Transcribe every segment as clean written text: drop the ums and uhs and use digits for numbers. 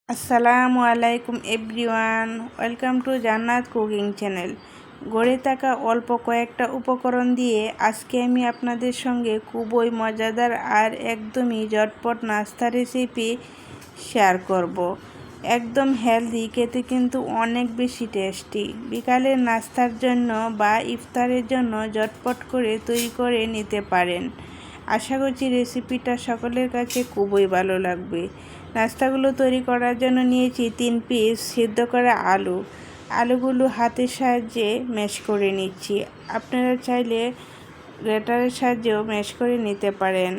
আসসালামু আলাইকুম everyone, welcome to জান্নাত কুকিং চ্যানেল। গড়ে থাকা অল্প কয়েকটা উপকরণ দিয়ে আজকে আমি আপনাদের সঙ্গে খুবই মজাদার আর একদমই ঝটপট নাস্তা রেসিপি শেয়ার করব। একদম হেলদি, খেতে কিন্তু অনেক বেশি টেস্টি। বিকালের নাস্তার জন্য বা ইফতারের জন্য ঝটপট করে তৈরি করে নিতে পারেন। আশা করছি রেসিপিটা সকলের কাছে খুবই ভালো লাগবে। নাস্তাগুলো তৈরি করার জন্য নিয়েছি 3 পিস সিদ্ধ করা আলুগুলো হাতের সাহায্যে ম্যাশ করে নিচ্ছি। আপনারা চাইলে গ্রেটারের সাহায্যেও ম্যাশ করে নিতে পারেন।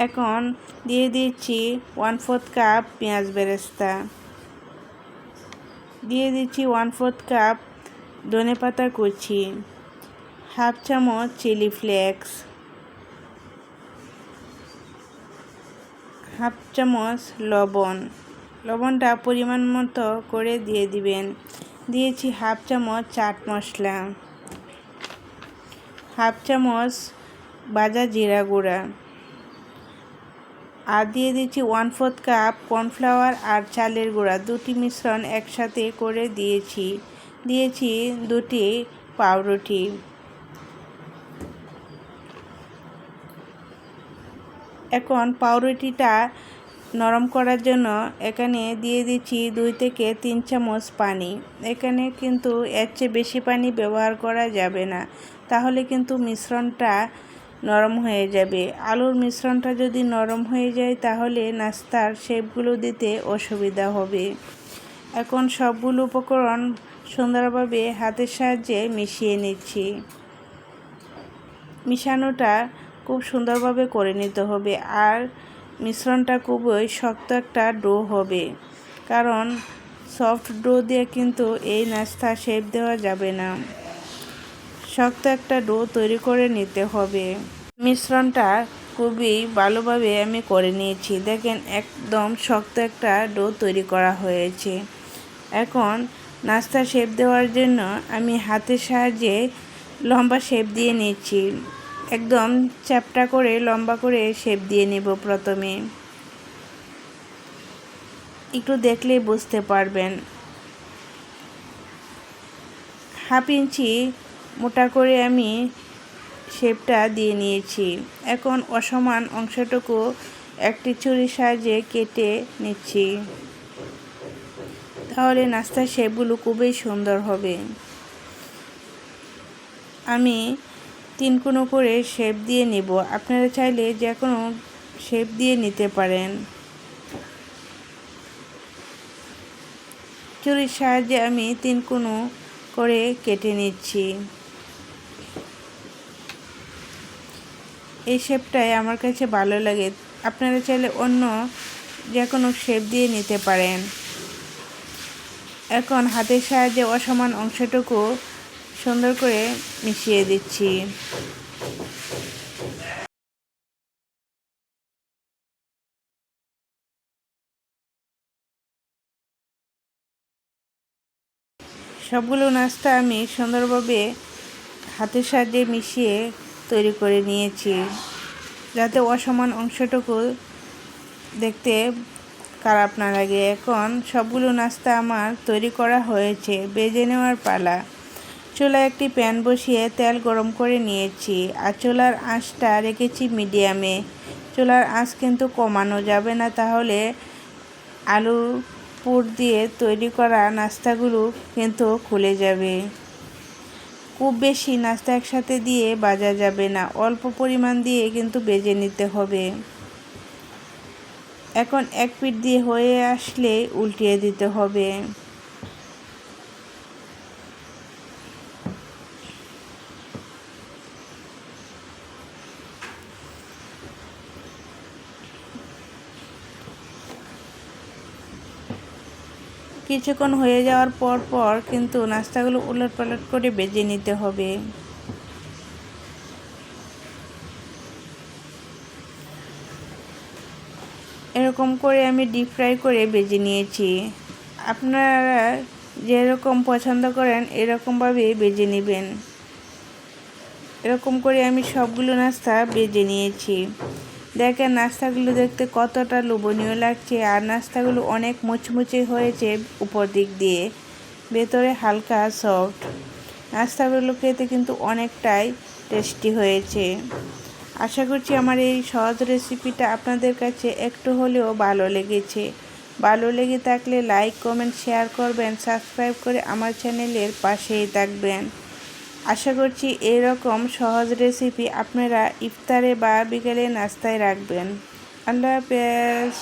এখন দিয়ে দিচ্ছি 1/4 কাপ পেঁয়াজ বেরেস্তা, দিয়ে দিচ্ছি 1/4 কাপ ধনেপাতা কুচি, হাফ চামচ চিলি ফ্লেক্স, হাফ চামচ লবণটা পরিমাণ মতো করে দিয়ে দিবেন। দিয়েছি হাফ চামচ চাট মশলা, হাফ চামচ ভাজা জিরা গুঁড়া, আর দিয়ে দিচ্ছি 1/4 কাপ কর্নফ্লাওয়ার আর চালের গুঁড়া। দুটি মিশ্রণ একসাথে করে দিয়েছি 2টি পাউরুটি। এখন পাউরুটিটা নরম করার জন্য এখানে দিয়ে দিচ্ছি 2 থেকে 3 চামচ পানি। এখানে কিন্তু এর চেয়ে বেশি পানি ব্যবহার করা যাবে না, তাহলে কিন্তু মিশ্রণটা নরম হয়ে যাবে। আলুর মিশ্রণটা যদি নরম হয়ে যায় তাহলে নাস্তার শেপগুলো দিতে অসুবিধা হবে। এখন সবগুলো উপকরণ সুন্দরভাবে হাতের সাহায্যে মিশিয়ে নিচ্ছি। মিশানোটা খুব সুন্দরভাবে করে নিতে হবে, আর মিশ্রণটা খুবই শক্ত একটা ডো হবে, কারণ সফট ডো দিয়ে কিন্তু এই নাস্তা শেপ দেওয়া যাবে না। শক্ত একটা ডো তৈরি করে নিতে হবে। মিশ্রণটা খুবই ভালোভাবে আমি করে নিয়েছি। দেখেন, একদম শক্ত একটা ডো তৈরি করা হয়েছে। এখন নাস্তা শেপ দেওয়ার জন্য আমি হাতের সাহায্যে লম্বা শেপ দিয়ে নিচ্ছি। একদম চ্যাপ্টা করে লম্বা করে শেপ দিয়ে নেব। প্রথমে একটু দেখলেই বুঝতে পারবেন। হাফ ইঞ্চি মোটা করে আমি শেপটা দিয়ে নিয়েছি। এখন অসমান অংশটুকু একটি ছুরির সাহায্যে কেটে নিচ্ছি, তাহলে নাস্তার শেপগুলো খুবই সুন্দর হবে। আমি 3 কোণ করে শেপ দিয়ে নেব। আপনারা চাইলে যে কোনো শেপ দিয়ে নিতে পারেন। ছুরির সাহায্যে আমি 3 কোণ করে কেটে নিচ্ছি। এই শেপটাই আমার কাছে ভালো লাগে। আপনারা চাইলে অন্য যে কোনো শেপ দিয়ে নিতে পারেন। এখন হাতের সাহায্যে অসমান অংশটুকু সুন্দর করে মিশিয়ে দিচ্ছি। সবগুলো নাস্তা আমি সুন্দরভাবে হাতের সাহায্যে মিশিয়ে তৈরি করে নিয়েছি, যাতে অসমান অংশটুকু দেখতে খারাপ না লাগে। এখন সবগুলো নাস্তা আমার তৈরি করা হয়েছে। ভেজে নেওয়ার পালা। চুলায় একটি প্যান বসিয়ে তেল গরম করে নিয়েছি, আর চুলার আঁচটা রেখেছি মিডিয়ামে। চুলার আঁচ কিন্তু কমানো যাবে না, তাহলে আলু পুর দিয়ে তৈরি করা নাস্তাগুলো কিন্তু খুলে যাবে। খুব বেশি নাস্তা একসাথে দিয়ে ভাজা যাবে না, অল্প পরিমাণ দিয়ে কিন্তু ভেজে নিতে হবে। এখন এক পিঠ দিয়ে হয়ে আসলে উল্টিয়ে দিতে হবে। কিছুক্ষণ হয়ে যাওয়ার পর কিন্তু নাস্তাগুলো উলটপালট করে ভেজে নিতে হবে। এরকম করে আমি ডিপ ফ্রাই করে ভেজে নিয়েছি। আপনারা যেরকম পছন্দ করেন এরকমভাবে ভেজে নেবেন। এরকম করে আমি সবগুলো নাস্তা ভেজে নিয়েছি। দেখেন নাস্তাগুলো দেখতে কতটা লোভনীয় লাগছে, আর নাস্তাগুলো অনেক মুচমুচে হয়েছে উপর দিক দিয়ে, ভেতরে হালকা সফট। নাস্তাগুলো খেতে কিন্তু অনেকটাই টেস্টি হয়েছে। আশা করছি আমার এই সহজ রেসিপিটা আপনাদের কাছে একটু হলেও ভালো লেগেছে। ভালো লেগে থাকলে লাইক, কমেন্ট, শেয়ার করবেন, সাবস্ক্রাইব করে আমার চ্যানেলের পাশেই থাকবেন। আশা করছি এরকম সহজ রেসিপি আপনারা ইফতারে বা বিকেলে নাস্তায় রাখবেন। আল্লাহ হাফেজ।